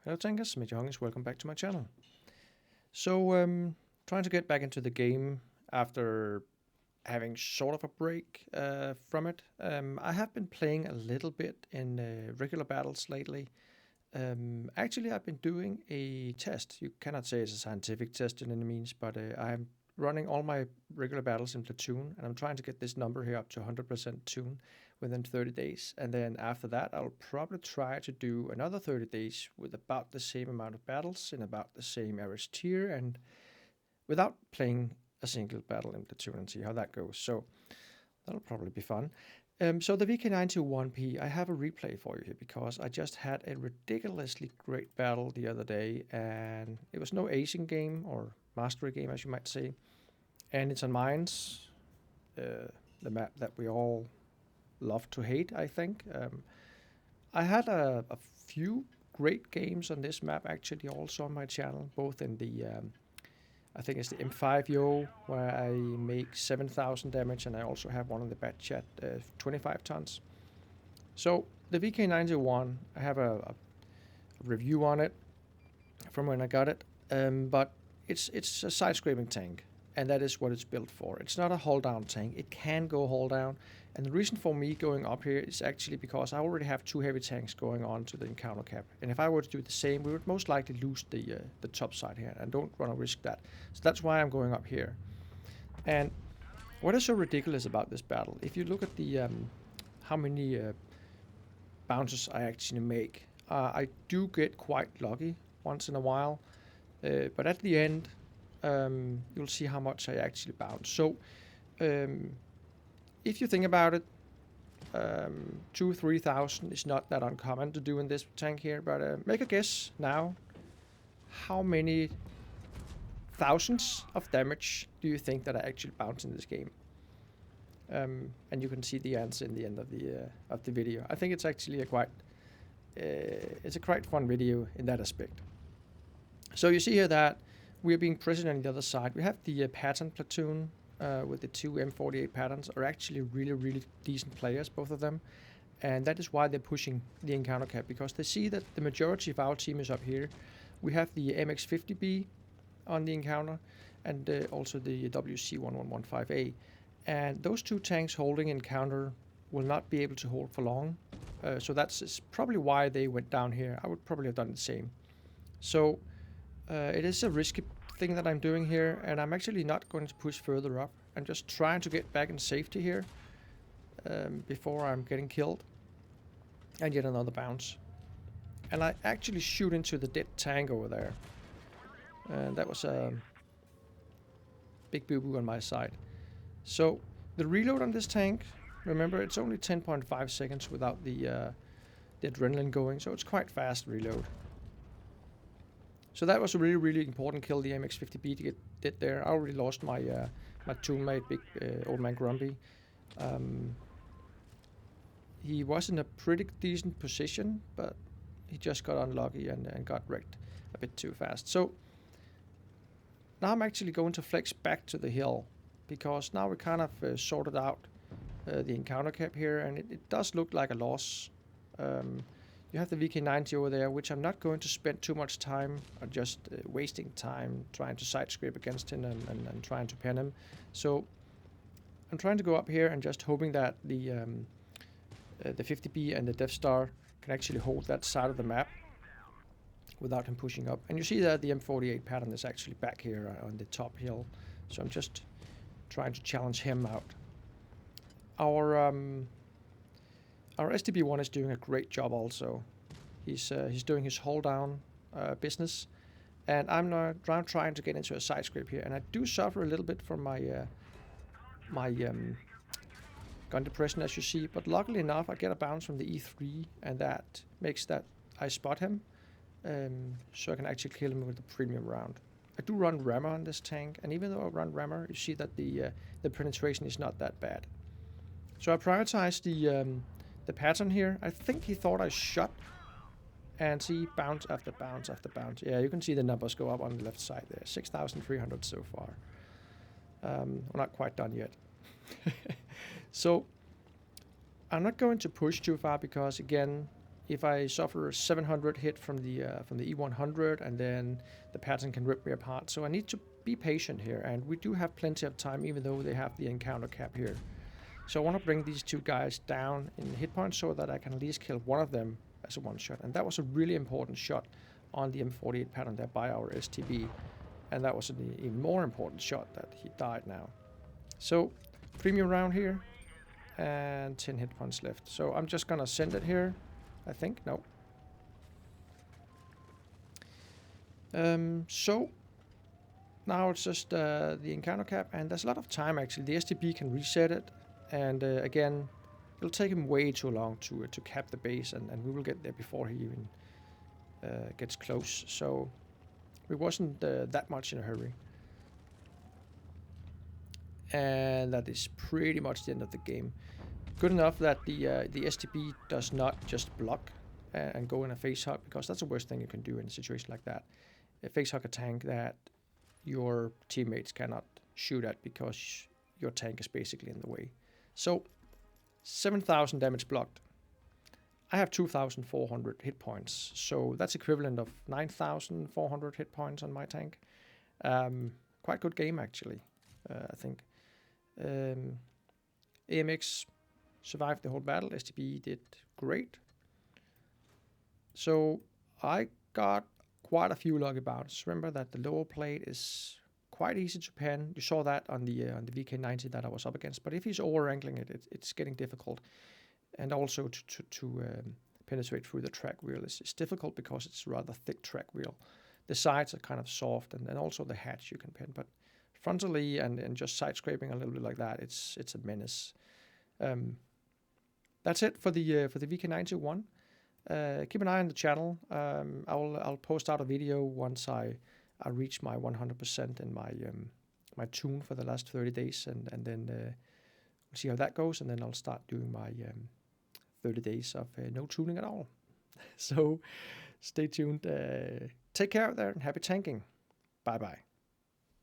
Hello Tankers, Major Hongis, welcome back to my channel. So, trying to get back into the game after having sort of a break from it. I have been playing a little bit in regular battles lately. Actually, I've been doing a test. You cannot say it's a scientific test in any means, but I'm running all my regular battles in platoon, and I'm trying to get this number here up to 100% tune within 30 days. And then after that, I'll probably try to do another 30 days with about the same amount of battles in about the same average tier and without playing a single battle in platoon and see how that goes. So that'll probably be fun. So the VK91P, I have a replay for you here because I just had a ridiculously great battle the other day, and it was no acing game or mastery game, as you might say, and it's on Mines, the map that we all love to hate, I think. I had a few great games on this map actually also on my channel, both in the I think it's the M5 Yo, where I make 7,000 damage, and I also have one on the bat chat, 25 tons. So the VK91, I have a review on it from when I got it, but it's a side-scraping tank, and that is what it's built for. It's not a hold-down tank. It can go hold-down, and the reason for me going up here is actually because I already have two heavy tanks going on to the encounter cap, and if I were to do the same, we would most likely lose the top side here, and don't want to risk that. So that's why I'm going up here. And what is so ridiculous about this battle? If you look at the how many bounces I actually make, I do get quite lucky once in a while, but at the end, you'll see how much I actually bounce. So if you think about it, 2,000-3,000 is not that uncommon to do in this tank here, but make a guess now. How many thousands of damage do you think that I actually bounce in this game? And you can see the answer in the end of the video. I think it's actually a quite fun video in that aspect. So you see here that we're being present on the other side. We have the pattern platoon with the two M48 patterns are actually really decent players, both of them. And that is why they're pushing the encounter cap, because they see that the majority of our team is up here. We have the MX50B on the encounter and also the WC1115A. And those two tanks holding encounter will not be able to hold for long. So that's probably why they went down here. I would probably have done the same. So it is a risky thing that I'm doing here, and I'm actually not going to push further up. I'm just trying to get back in safety here before I'm getting killed and yet another bounce. And I actually shoot into the dead tank over there, and that was a big boo-boo on my side. So the reload on this tank, remember, it's only 10.5 seconds without the adrenaline going, so it's quite fast reload. So that was a really important kill, the MX50B to get dead there. I already lost my my teammate, big old man Grumpy. He was in a pretty decent position, but he just got unlucky and got wrecked a bit too fast. So now I'm actually going to flex back to the hill, because now we kind of sorted out the encounter cap here, and it does look like a loss. You have the VK90 over there, which I'm not going to spend too much time or just wasting time trying to side scrape against him and trying to pen him. So I'm trying to go up here and just hoping that the 50B and the Death Star can actually hold that side of the map without him pushing up. And you see that the M48 pattern is actually back here on the top hill. So I'm just trying to challenge him out. Our STB1 is doing a great job also. He's doing his hold down business, and I'm trying to get into a side scrape here, and I do suffer a little bit from my gun depression, as you see, but luckily enough I get a bounce from the E3, and that makes that I spot him, so I can actually kill him with the premium round. I do run rammer on this tank, and even though I run rammer, you see that the penetration is not that bad. So I prioritize the pattern here. I think he thought I shot, and see bounce after bounce after bounce. Yeah, you can see the numbers go up on the left side there. 6,300 so far. We're not quite done yet. So I'm not going to push too far because, again, if I suffer a 700 hit from the E100, and then the pattern can rip me apart. So I need to be patient here, and we do have plenty of time, even though they have the encounter cap here. So I want to bring these two guys down in hit points so that I can at least kill one of them as a one shot. And that was a really important shot on the M48 pattern there by our STB. And that was an even more important shot that he died now. So premium round here, and 10 hit points left. So I'm just gonna send it here, I think. No. So now it's just the encounter cap, and there's a lot of time actually. The STB can reset it, and again, it'll take him way too long to cap the base, and we will get there before he even gets close. So we wasn't that much in a hurry. And that is pretty much the end of the game. Good enough that the STB does not just block and go in a face hug, because that's the worst thing you can do in a situation like that. A face hug a tank that your teammates cannot shoot at because your tank is basically in the way. So 7,000 damage blocked. I have 2,400 hit points, so that's equivalent of 9,400 hit points on my tank. Quite good game actually, I think. AMX survived the whole battle. STB did great. So I got quite a few lucky bouts. Remember that the lower plate is quite easy to pen. You saw that on the VK90 that I was up against. But if he's over-angling it, it's getting difficult. And also to penetrate through the track wheel is difficult because it's a rather thick track wheel. The sides are kind of soft, and also the hatch you can pen. But frontally and just side scraping a little bit like that, it's a menace. That's it for the VK91. Keep an eye on the channel. I'll post out a video once I reach my 100% in my tune for the last 30 days, and then we'll see how that goes, and then I'll start doing my 30 days of no tuning at all. So stay tuned. Take care out there and happy tanking. Bye bye.